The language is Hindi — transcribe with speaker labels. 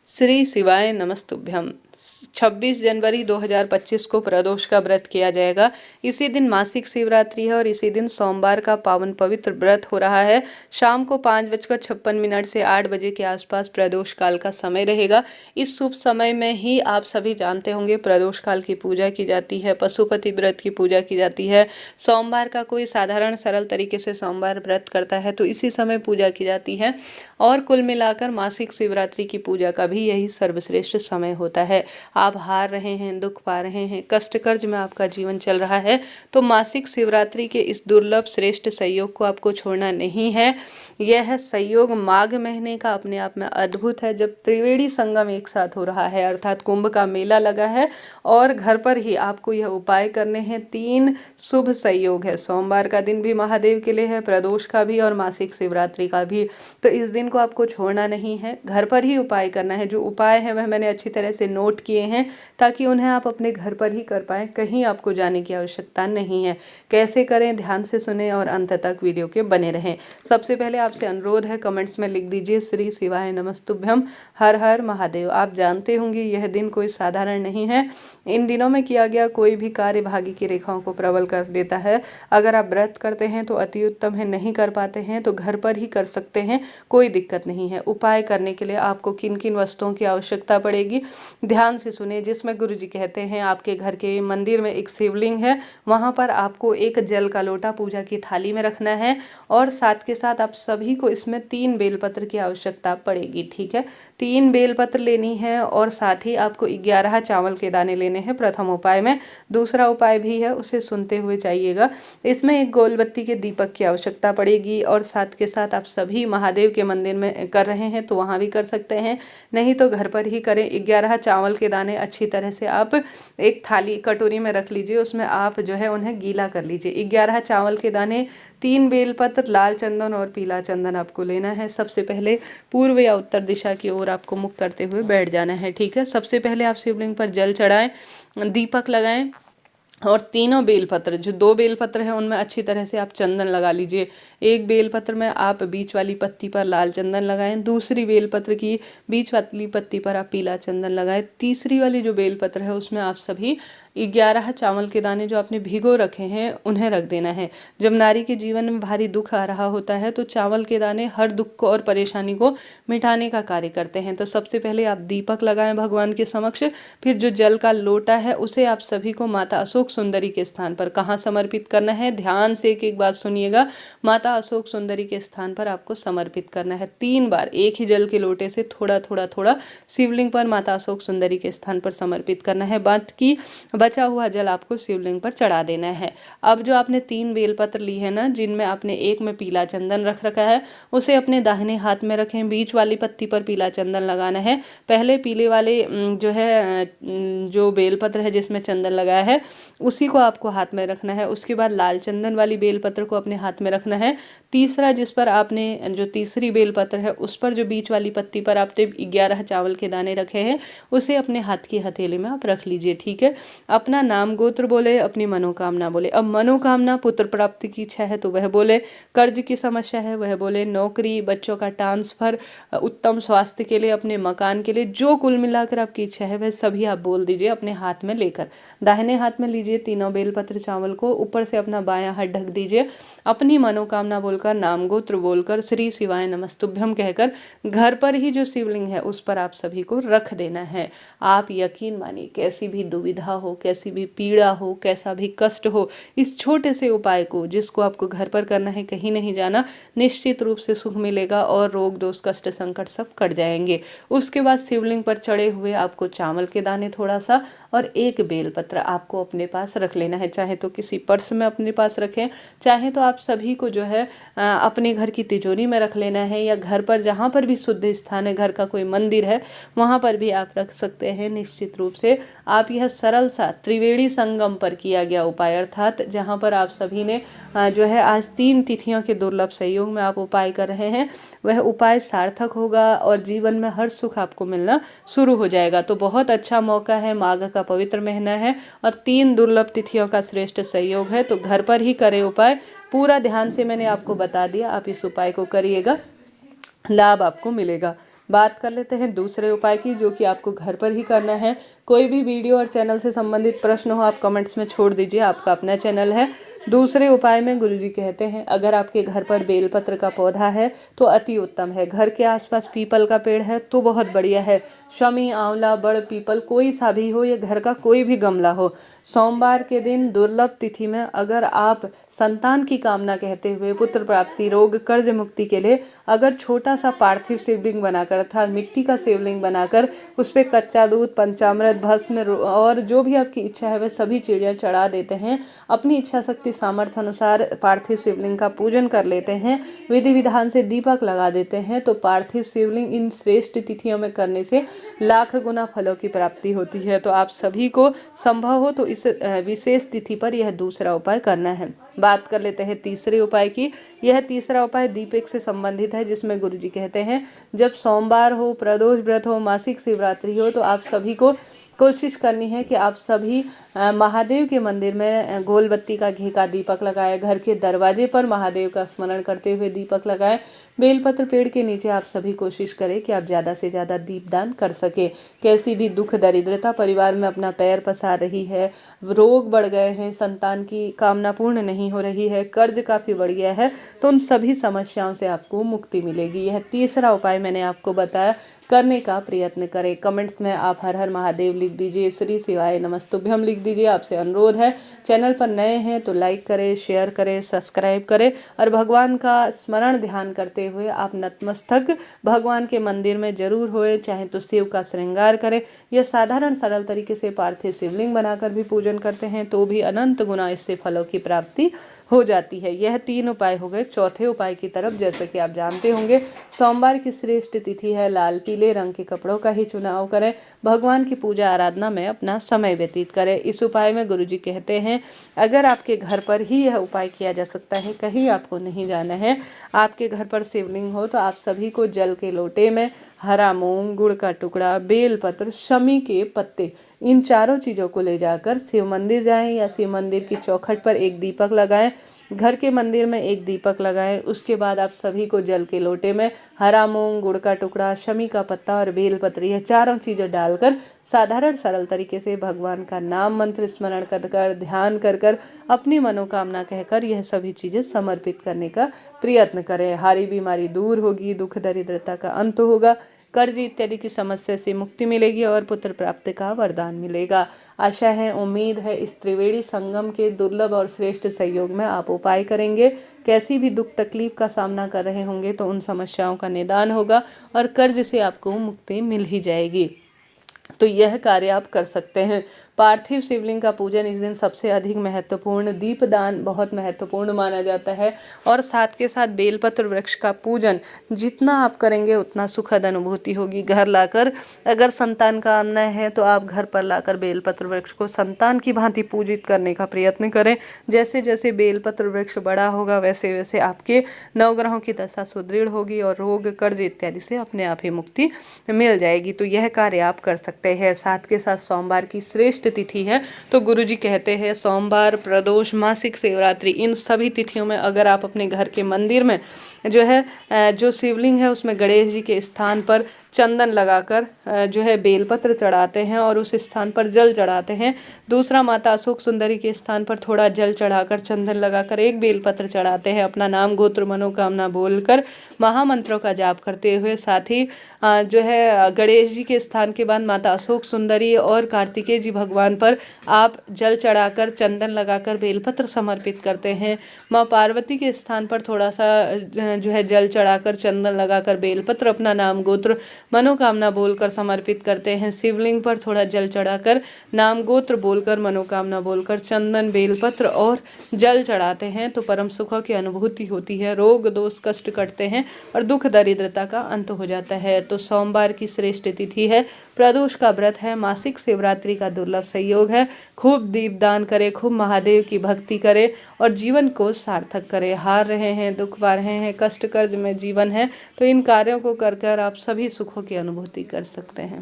Speaker 1: श्री शिवाय नमस्तुभ्यम। 26 जनवरी 2025 को प्रदोष का व्रत किया जाएगा। इसी दिन मासिक शिवरात्रि है और इसी दिन सोमवार का पावन पवित्र व्रत हो रहा है। शाम को 5:56 से 8 बजे के आसपास प्रदोष काल का समय रहेगा। इस शुभ समय में ही आप सभी जानते होंगे प्रदोष काल की पूजा की जाती है, पशुपति व्रत की पूजा की जाती है। सोमवार का कोई साधारण सरल तरीके से सोमवार व्रत करता है तो इसी समय पूजा की जाती है और कुल मिलाकर मासिक शिवरात्रि की पूजा का भी यही सर्वश्रेष्ठ समय होता है। आप हार रहे हैं, दुख पा रहे हैं, कष्ट कर्ज में आपका जीवन चल रहा है तो मासिक शिवरात्रि के इस दुर्लभ श्रेष्ठ संयोग को आपको छोड़ना नहीं है। यह संयोग माघ महीने का अपने आप में अद्भुत है, जब त्रिवेणी संगम एक साथ हो रहा है, अर्थात कुंभ का मेला लगा है और घर पर ही आपको यह उपाय करने हैं। 3 शुभ संयोग है। सोमवार का दिन भी महादेव के लिए है, प्रदोष का भी और मासिक शिवरात्रि का भी। तो इस दिन को आपको छोड़ना नहीं है, घर पर ही उपाय करना है। जो उपाय है वह मैंने अच्छी तरह से नोट किए हैं ताकि उन्हें आप अपने घर पर ही कर पाएं, कहीं आपको जाने की आवश्यकता नहीं है। कैसे करें, ध्यान से सुने और अंत तक वीडियो के बने रहें। सबसे पहले आपसे अनुरोध है, कमेंट्स में लिख दीजिए श्री शिवाय नमस्तुभ्यम, हर हर महादेव। आप जानते होंगे यह दिन कोई साधारण नहीं है। इन दिनों में किया गया कोई भी कार्य भाग्य की रेखाओं को प्रबल कर देता है। अगर आप व्रत करते हैं तो अति उत्तम है, नहीं कर पाते हैं तो घर पर ही कर सकते हैं, कोई दिक्कत नहीं है। उपाय करने के लिए आपको किन किन वस्तुओं की आवश्यकता पड़ेगी, ध्यान से सुने। जिसमें गुरुजी कहते हैं आपके घर के मंदिर में एक शिवलिंग है, वहां पर आपको एक जल का लोटा पूजा की थाली में रखना है और साथ के साथ आप सभी को इसमें 3 बेलपत्र की आवश्यकता पड़ेगी। ठीक है, 3 बेलपत्र लेनी है और साथ ही आपको 11 चावल के दाने लेने हैं प्रथम उपाय में। दूसरा उपाय भी है, उसे सुनते हुए चाहिएगा। इसमें एक गोलबत्ती के दीपक की आवश्यकता पड़ेगी और साथ के साथ आप सभी महादेव के मंदिर में कर रहे हैं तो वहां भी कर सकते हैं, नहीं तो घर पर ही करें। 11 चावल के दाने अच्छी तरह से आप एक थाली कटोरी में रख लीजिए, उसमें आप जो है उन्हें गीला कर लीजिए। 11 चावल के दाने, 3 बेलपत्र, लाल चंदन और पीला चंदन आपको लेना है। सबसे पहले पूर्व या उत्तर दिशा की ओर आपको मुख करते हुए बैठ जाना है। ठीक है, सबसे पहले आप शिवलिंग पर जल चढ़ाएं, दीपक लगाएं और तीनों बेलपत्र, जो 2 बेलपत्र हैं उनमें अच्छी तरह से आप चंदन लगा लीजिए। एक बेलपत्र में आप बीच वाली पत्ती पर लाल चंदन लगाएं, दूसरी बेलपत्र की बीच वाली पत्ती पर आप पीला चंदन लगाएं, तीसरी वाली जो बेलपत्र है उसमें आप सभी 11 चावल के दाने जो आपने भिगो रखे हैं उन्हें रख देना है। जब नारी के जीवन में भारी दुख आ रहा होता है तो चावल के दाने हर दुख को और परेशानी को मिटाने का कार्य करते हैं। तो सबसे पहले आप दीपक लगाएं भगवान के समक्ष, फिर जो जल का लोटा है उसे आप सभी को माता अशोक सुंदरी के स्थान पर कहाँ समर्पित करना है, ध्यान से एक बात सुनिएगा। माता अशोक सुंदरी के स्थान पर आपको समर्पित करना है। 3 बार एक ही जल के लोटे से थोड़ा थोड़ा थोड़ा शिवलिंग पर माता अशोक सुंदरी के स्थान पर समर्पित करना है। बाकी बचा हुआ जल आपको शिवलिंग पर चढ़ा देना है। अब जो आपने 3 बेलपत्र ली है ना, जिनमें आपने एक में पीला चंदन रख रखा है, उसे अपने दाहिने हाथ में रखें। बीच वाली पत्ती पर पीला चंदन लगाना है। पहले पीले वाले जो है जो बेलपत्र है जिसमें चंदन लगाया है उसी को आपको हाथ में रखना है। उसके बाद लाल चंदन वाली बेलपत्र को अपने हाथ में रखना है। तीसरा जिस पर आपने जो तीसरी बेलपत्र है उस पर जो बीच वाली पत्ती पर आपने 11 चावल के दाने रखे हैं उसे अपने हाथ की हथेली में आप रख लीजिए। ठीक है, अपना नाम गोत्र बोले, अपनी मनोकामना बोले। अब मनोकामना पुत्र प्राप्ति की इच्छा है तो वह बोले, कर्ज की समस्या है वह बोले, नौकरी, बच्चों का ट्रांसफर, उत्तम स्वास्थ्य के लिए, अपने मकान के लिए, जो कुल मिलाकर आपकी इच्छा है वह सभी आप बोल दीजिए अपने हाथ में लेकर। दाहिने हाथ में लीजिए तीनों बेलपत्र चावल को, ऊपर से अपना बायां हाथ ढक दीजिए। अपनी मनोकामना बोलकर, नाम गोत्र बोलकर, श्री शिवाय नमस्तुभ्यम कहकर घर पर ही जो शिवलिंग है उस पर आप सभी को रख देना है। आप यकीन मानिए, कैसी भी दुविधा हो, कैसी भी पीड़ा हो, कैसा भी कष्ट हो, इस छोटे से उपाय को जिसको आपको घर पर करना है, कहीं नहीं जाना, निश्चित रूप से सुख मिलेगा और रोग दोष कष्ट संकट सब कट जाएंगे। उसके बाद शिवलिंग पर चढ़े हुए आपको चावल के दाने थोड़ा सा और एक बेलपत्र आपको अपने पास रख लेना है। चाहे तो किसी पर्स में अपने पास रखें, चाहे तो आप सभी को जो है अपने घर की तिजोरी में रख लेना है, या घर पर जहाँ पर भी शुद्ध स्थान है, घर का कोई मंदिर है वहाँ पर भी आप रख सकते हैं। निश्चित रूप से आप यह सरल सा त्रिवेणी संगम पर किया गया उपाय, अर्थात जहाँ पर आप सभी ने जो है आज 3 तिथियों के दुर्लभ संयोग में आप उपाय कर रहे हैं, वह उपाय सार्थक होगा और जीवन में हर सुख आपको मिलना शुरू हो जाएगा। तो बहुत अच्छा मौका है, माघ का पवित्र महीना है और 3 दुर्लभ तिथियों का श्रेष्ठ संयोग है, तो घर पर ही करें उपाय। पूरा ध्यान से मैंने आपको बता दिया, आप इस उपाय को करिएगा, लाभ आपको मिलेगा। बात कर लेते हैं दूसरे उपाय की, जो कि आपको घर पर ही करना है। कोई भी वीडियो और चैनल से संबंधित प्रश्न हो आप कमेंट्स में छोड़ दीजिए, आपका अपना चैनल है। दूसरे उपाय में गुरुजी कहते हैं, अगर आपके घर पर बेलपत्र का पौधा है तो अति उत्तम है। घर के आसपास पीपल का पेड़ है तो बहुत बढ़िया है। शमी, आंवला, बड़, पीपल कोई सा भी हो, या घर का कोई भी गमला हो। सोमवार के दिन दुर्लभ तिथि में अगर आप संतान की कामना कहते हुए पुत्र प्राप्ति, रोग, कर्ज मुक्ति के लिए अगर छोटा सा पार्थिव शिवलिंग बनाकर अर्थात मिट्टी का शिवलिंग बनाकर उस पर कच्चा दूध, पंचामृत, भस्म और जो भी आपकी इच्छा है वह सभी चीज़ें चढ़ा देते हैं, अपनी इच्छा शक्ति सामर्थ्य अनुसार पार्थिव शिवलिंग का पूजन कर लेते हैं, विधि विधान से दीपक लगा देते हैं, तो पार्थिव शिवलिंग इन श्रेष्ठ तिथियों में करने से लाख गुना फलों की प्राप्ति होती है। तो आप सभी को संभव हो तो इस विशेष तिथि पर यह दूसरा उपाय करना है। बात कर लेते हैं तीसरे उपाय की। यह तीसरा उपाय दीपक से संबंधित है, जिसमें गुरुजी कहते हैं, जब सोमवार हो, प्रदोष व्रत हो, मासिक शिवरात्रि हो, तो आप सभी को कोशिश करनी है कि आप सभी महादेव के मंदिर में गोल बत्ती का घी का दीपक लगाएं। घर के दरवाजे पर महादेव का स्मरण करते हुए दीपक लगाएं। बेलपत्र पेड़ के नीचे आप सभी कोशिश करें कि आप ज़्यादा से ज़्यादा दीपदान कर सके। कैसी भी दुख दरिद्रता परिवार में अपना पैर पसार रही है, रोग बढ़ गए हैं, संतान की कामना पूर्ण नहीं हो रही है, कर्ज काफ़ी बढ़ गया है, तो उन सभी समस्याओं से आपको मुक्ति मिलेगी। यह तीसरा उपाय मैंने आपको बताया, करने का प्रयत्न करें। कमेंट्स में आप हर हर महादेव लिख दीजिए, श्री शिवाय नमस्तुभ्यम लिख दीजिए। आपसे अनुरोध है, चैनल पर नए हैं तो लाइक करें, शेयर करें, सब्सक्राइब करें और भगवान का स्मरण ध्यान करते हुए आप नतमस्तक भगवान के मंदिर में जरूर होए। चाहे तो शिव का श्रृंगार करें या साधारण सरल तरीके से पार्थिव शिवलिंग बनाकर भी पूजन करते हैं तो भी अनंत गुना इससे फलों की प्राप्ति हो जाती है। यह 3 उपाय हो गए। चौथे उपाय की तरफ, जैसे कि आप जानते होंगे, सोमवार की श्रेष्ठ तिथि है, लाल पीले रंग के कपड़ों का ही चुनाव करें, भगवान की पूजा आराधना में अपना समय व्यतीत करें। इस उपाय में गुरुजी कहते हैं, अगर आपके घर पर ही यह उपाय किया जा सकता है, कहीं आपको नहीं जाना है, आपके घर पर शिवलिंग हो, तो आप सभी को जल के लोटे में हरा मूंग, गुड़ का टुकड़ा, बेलपत्र, शमी के पत्ते, इन चारों चीज़ों को ले जाकर शिव मंदिर जाएं या शिव मंदिर की चौखट पर एक दीपक लगाएं, घर के मंदिर में एक दीपक लगाएं। उसके बाद आप सभी को जल के लोटे में हरा मूंग, गुड़ का टुकड़ा, शमी का पत्ता और बेलपत्र, यह चारों चीज़ें डालकर साधारण सरल तरीके से भगवान का नाम मंत्र स्मरण कर ध्यान कर अपनी मनोकामना कहकर यह सभी चीज़ें समर्पित करने का प्रयत्न करें। हारी बीमारी दूर होगी, दुख दरिद्रता का अंत होगा, कर्ज इत्यादि की समस्या से मुक्ति मिलेगी और पुत्र प्राप्ति का वरदान मिलेगा। आशा है, उम्मीद है, इस त्रिवेणी संगम के दुर्लभ और श्रेष्ठ सहयोग में आप उपाय करेंगे। कैसी भी दुख तकलीफ का सामना कर रहे होंगे तो उन समस्याओं का निदान होगा और कर्ज से आपको मुक्ति मिल ही जाएगी। तो यह कार्य आप कर सकते हैं। पार्थिव शिवलिंग का पूजन इस दिन सबसे अधिक महत्वपूर्ण, दीपदान बहुत महत्वपूर्ण माना जाता है और साथ के साथ बेलपत्र वृक्ष का पूजन जितना आप करेंगे उतना सुखद अनुभूति होगी। घर लाकर अगर संतान कामना है तो आप घर पर लाकर बेलपत्र वृक्ष को संतान की भांति पूजित करने का प्रयत्न करें। जैसे जैसे बेलपत्र वृक्ष बड़ा होगा वैसे वैसे आपके नवग्रहों की दशा सुदृढ़ होगी और रोग, कर्ज इत्यादि से अपने आप ही मुक्ति मिल जाएगी। तो यह कार्य आप कर सकते हैं। साथ के साथ सोमवार की श्रेष्ठ तिथि है तो गुरुजी कहते हैं, सोमवार, प्रदोष, मासिक शिवरात्रि, इन सभी तिथियों में अगर आप अपने घर के मंदिर में जो शिवलिंग है उसमें गणेश जी के स्थान पर चंदन लगाकर बेलपत्र चढ़ाते हैं और उस स्थान पर जल चढ़ाते हैं। दूसरा, माता अशोक सुंदरी के स्थान पर थोड़ा जल चढ़ाकर चंदन लगाकर एक बेलपत्र चढ़ाते हैं। अपना नाम, गोत्र, मनोकामना बोलकर महामंत्रों का जाप करते हुए, साथ ही गणेश जी के स्थान के बाद माता अशोक सुंदरी और कार्तिकेय जी भगवान पर आप जल चढ़ाकर चंदन लगाकर बेलपत्र समर्पित करते हैं। माँ पार्वती के स्थान पर थोड़ा सा जल चढ़ाकर चंदन लगाकर बेलपत्र अपना नाम, गोत्र, मनोकामना बोलकर समर्पित करते हैं। शिवलिंग पर थोड़ा जल चढ़ाकर नाम, गोत्र बोलकर, मनोकामना बोलकर चंदन, बेलपत्र और जल चढ़ाते हैं तो परम सुखों की अनुभूति होती है। रोग, दोष, कष्ट कटते हैं और दुख दरिद्रता का अंत हो जाता है। तो सोमवार की श्रेष्ठ तिथि है, प्रदोष का व्रत है, मासिक शिवरात्रि का दुर्लभ संयोग है। खूब दीपदान करें, खूब महादेव की भक्ति करें और जीवन को सार्थक करें। हार रहे हैं, दुख पा रहे हैं, कष्ट कर्ज में जीवन है तो इन कार्यों को कर आप सभी सुखों की अनुभूति कर सकते हैं।